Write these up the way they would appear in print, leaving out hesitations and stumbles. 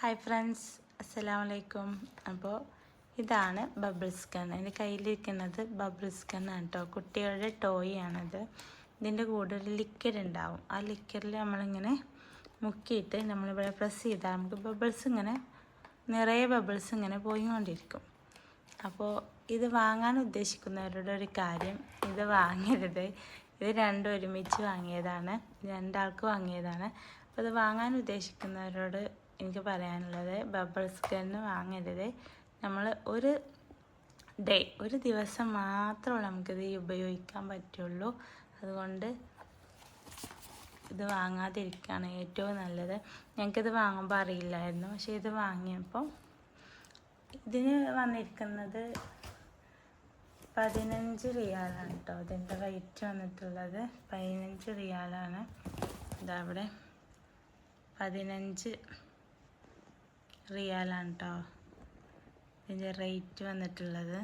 Hi friends, അസ്സലാമലൈക്കും. അപ്പോൾ ഇതാണ് ബബിൾസ് ഗൺ. എൻ്റെ കയ്യിലിരിക്കുന്നത് ബബിൾസ് ഗണ്ണാണ് കേട്ടോ. കുട്ടികളുടെ ടോയ് ആണത്. ഇതിൻ്റെ കൂടെ ഒരു ലിക്വിഡ് ഉണ്ടാവും. ആ ലിക്വിഡിൽ നമ്മളിങ്ങനെ മുക്കിയിട്ട് നമ്മളിവിടെ പ്രസ് ചെയ്താൽ നമുക്ക് ബബിൾസ് ഇങ്ങനെ നിറയെ ബബിൾസ് ഇങ്ങനെ പോയിക്കൊണ്ടിരിക്കും. അപ്പോൾ ഇത് വാങ്ങാൻ ഉദ്ദേശിക്കുന്നവരുടെ ഒരു കാര്യം, ഇത് വാങ്ങരുത്. ഇത് രണ്ടും ഒരുമിച്ച് വാങ്ങിയതാണ്, രണ്ടാൾക്ക് വാങ്ങിയതാണ്. അപ്പോൾ ഇത് വാങ്ങാൻ ഉദ്ദേശിക്കുന്നവരോട് എനിക്ക് പറയാനുള്ളത്, ബബിൾസ് ഗണ്ണ് വാങ്ങരുത്. നമ്മൾ ഒരു ദിവസം മാത്രമേ നമുക്കിത് ഉപയോഗിക്കാൻ പറ്റുള്ളൂ. അതുകൊണ്ട് ഇത് വാങ്ങാതിരിക്കുകയാണ് ഏറ്റവും നല്ലത്. ഞങ്ങൾക്കിത് വാങ്ങുമ്പോൾ അറിയില്ലായിരുന്നു, പക്ഷേ ഇത് വാങ്ങിയപ്പോൾ ഇതിന് വന്നിരിക്കുന്നത് 15 റിയാലാണ് കേട്ടോ. ഇതിൻ്റെ റേറ്റ് വന്നിട്ടുള്ളത് 15 റിയാലാണ്. ഇതാ ഇവിടെ 15 റിയാലാണ് കേട്ടോ ഇതിൻ്റെ റേറ്റ് വന്നിട്ടുള്ളത്.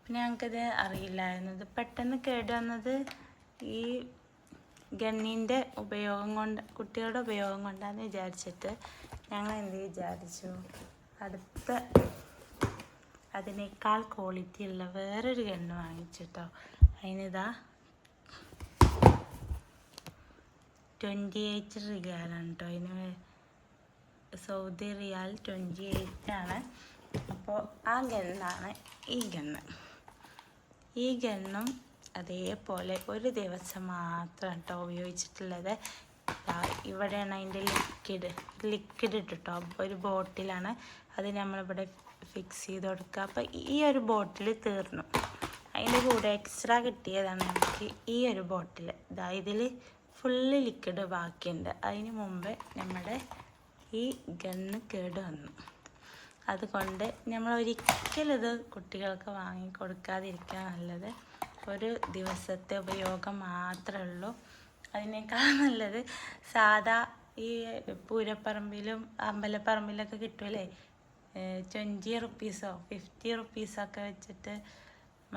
പിന്നെ ഞങ്ങൾക്കിത് അറിയില്ലായിരുന്നു. ഇത് പെട്ടെന്ന് കേടുവന്നത് ഈ ഗണ്ണിൻ്റെ ഉപയോഗം കൊണ്ട്, കുട്ടികളുടെ ഉപയോഗം കൊണ്ടാന്ന് വിചാരിച്ചിട്ട് ഞങ്ങൾ എന്ത് വിചാരിച്ചു, അതിനേക്കാൾ ക്വാളിറ്റി ഉള്ള വേറൊരു ഗണ്ണ് വാങ്ങിച്ചിട്ടോ. അതിനിതാ 28 റിയാലാണ് കേട്ടോ. അതിന് സൗദി റിയാൽ 28 ആണ്. അപ്പോൾ ആ ഗണ്ണാണ് ഈ ഗണ്ണ്. ഈ ഗണ്ണും അതേപോലെ ഒരു ദിവസം മാത്രം കേട്ടോ ഉപയോഗിച്ചിട്ടുള്ളത്. ഇവിടെയാണ് അതിൻ്റെ ലിക്വിഡ് ഇട്ടിട്ടോ. ഒരു ബോട്ടിലാണ്, അത് നമ്മളിവിടെ ഫിക്സ് ചെയ്ത് കൊടുക്കുക. അപ്പോൾ ഈ ഒരു ബോട്ടിൽ തീർന്നു. അതിൻ്റെ കൂടെ എക്സ്ട്രാ കിട്ടിയതാണ് നമുക്ക് ഈ ഒരു ബോട്ടിൽ. ഇതിൽ ഫുള്ള് ലിക്വിഡ് ബാക്കിയുണ്ട്. അതിന് മുമ്പ് നമ്മുടെ ഈ ഗണ്ണ് കേട് വന്നു. അതുകൊണ്ട് നമ്മൾ ഒരിക്കലും ഇത് കുട്ടികൾക്ക് വാങ്ങിക്കൊടുക്കാതിരിക്കുക നല്ലത്. ഒരു ദിവസത്തെ ഉപയോഗം മാത്രമേ ഉള്ളൂ. അതിനേക്കാൾ നല്ലത് സാധാ ഈ പൂരപ്പറമ്പിലും അമ്പലപ്പറമ്പിലൊക്കെ കിട്ടുമല്ലേ, 20 റുപ്പീസോ 50 റുപ്പീസൊക്കെ വെച്ചിട്ട്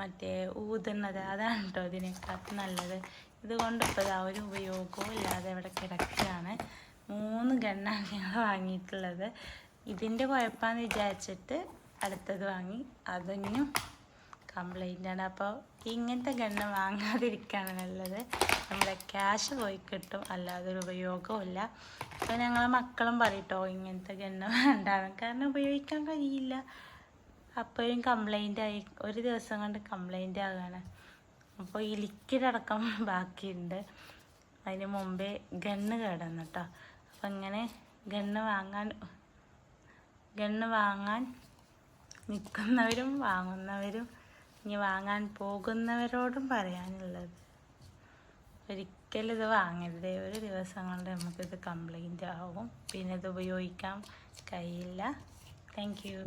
മറ്റേ ഊതുന്നത്, അതാണ് കേട്ടോ ഇതിനേക്കാൾ നല്ലത്. ഇതുകൊണ്ട് ഇപ്പോൾ ഒരു ഉപയോഗവും ഇല്ലാതെ ഇവിടെ കിടക്കുകയാണ്. 3 ഗണ്ണാണ് ഞങ്ങൾ വാങ്ങിയിട്ടുള്ളത്. ഇതിൻ്റെ കുഴപ്പമെന്ന് വിചാരിച്ചിട്ട് അടുത്തത് വാങ്ങി, അതിനും കംപ്ലൈൻ്റാണ്. അപ്പോൾ ഇങ്ങനത്തെ ഗണ്ണ് വാങ്ങാതിരിക്കുകയാണ് നല്ലത്. നമ്മുടെ ക്യാഷ് പോയി കിട്ടും, അല്ലാതെ ഒരു ഉപയോഗവും ഇല്ല. അപ്പോൾ ഞങ്ങളെ മക്കളും പറയട്ടോ ഇങ്ങനത്തെ ഗണ്ണ് വേണ്ടാണ്, കാരണം ഉപയോഗിക്കാൻ കഴിയില്ല. അപ്പോഴും കംപ്ലൈൻ്റായി, ഒരു ദിവസം കൊണ്ട് കംപ്ലൈൻ്റ് ആകുകയാണ്. അപ്പോൾ ഈ ലിക്വിഡ് അടക്കം ബാക്കിയുണ്ട്. അതിന് മുമ്പേ ഗണ്ണ് കേടന്നു കേട്ടോ. അപ്പം ഇങ്ങനെ ഗണ്ണ് വാങ്ങാൻ നിൽക്കുന്നവരും വാങ്ങുന്നവരും ഇനി വാങ്ങാൻ പോകുന്നവരോടും പറയാനുള്ളത്, ഒരിക്കലും ഇത് വാങ്ങരുത്. ഒരു ദിവസം കൊണ്ട് നമുക്കിത് കംപ്ലൈൻ്റ് ആവും, പിന്നെ ഇത് ഉപയോഗിക്കാൻ കഴിയില്ല. Thank you.